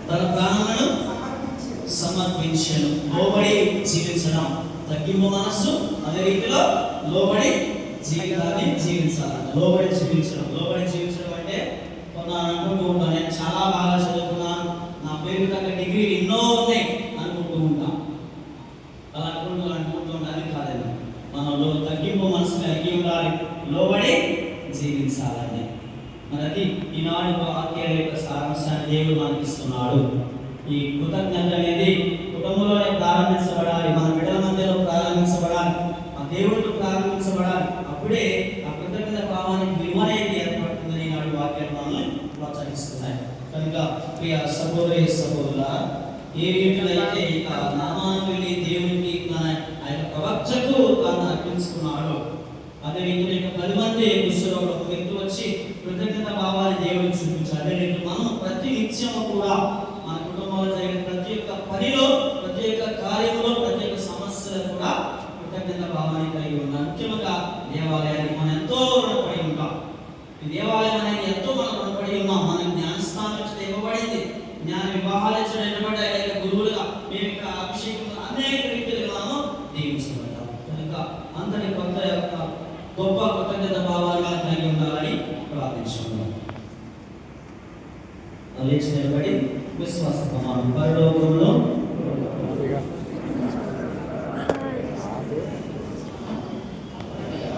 తన ప్రాణములను సమర్పించను. లోబడి జీవించడం, తగ్గింపు మనస్సు, అదే రీతిలో లోబడి జీవితాన్ని జీవించాలంట. లోబడి జీవించడం అంటే కొందరు అనుకుంటూ ఉంటాను, నేను చాలా బాగా చదువుకున్నాను, నా పేరు తగ్గ డిగ్రీలు ఎన్నో ఉన్నాయి అనుకుంటూ ఉంటాం. అలా అనుకుంటుంటే అది కాదండి. మనలో తగ్గింపు మనసు కలిగి ఉండాలి, లోబడి జీవించాలండి. మరి అది ఈనాడు వాక్యాల యొక్క సారాంశాన్ని దేవుడు మనకి ఇస్తున్నాడు. ఈ కృతజ్ఞత అనేది కుటుంబంలోనే ప్రారంభించబడాలి, మన బిడ్డల మధ్యలో ప్రారంభించబడాలి, ఆ దేవుడితో ప్రారంభించబడాలి. అప్పుడే ఆ కృతజ్ఞత భావానికి విలువ అనేది ఏర్పడుతుందని ఈనాడు వాక్యాలు మనల్ని ప్రోత్సహిస్తున్నాయి. కనుక ప్రియ సహోదరి సహోదరుల, ఏ రీతిలో ఇక నామాన్ని వెళ్ళి దేవునికి ఆ యొక్క ప్రవక్తకు తాను అర్పించుకున్నాడు, అదే రీతిలో 10 మంది పురుషులు ఒక వ్యక్తి వచ్చి కృతజ్ఞత భావాన్ని దేవుడికి చూపించాలి. అదే రీతి మనం ప్రతి నిత్యము కూడా మన కుటుంబంలో జరిగిన ప్రతి ఒక్క పనిలో, ప్రతి ఒక్క కార్యంలో, ప్రతి ఒక్క సమస్యలో కూడా కృతజ్ఞత భావాన్ని కలిగి ఉన్నాం. ముఖ్యంగా దేవాలయానికి మనం ఎంతో రుణపడి ఉంటాం. ఈ దేవాలయం అనేది ఎంతో మనం రుణపడి ఉన్నాం. మన జ్ఞానస్థానం ఇవ్వబడింది, జ్ఞాన వివాహాలు ఇవ్వబడ్డాయి, గురువులుగా మేము ఇక్కడ అభిషేకం అనేక రీతిలుగా మనము దీవించబడ్డాం. కనుక అంతటి కొత్త యొక్క గొప్ప కృతజ్ఞత భావాలుగా కలిగి ఉండాలని ప్రార్థించుకున్నాం. లేచి నిలబడి విశ్వాస ప్రమాణం. పరలోకంలో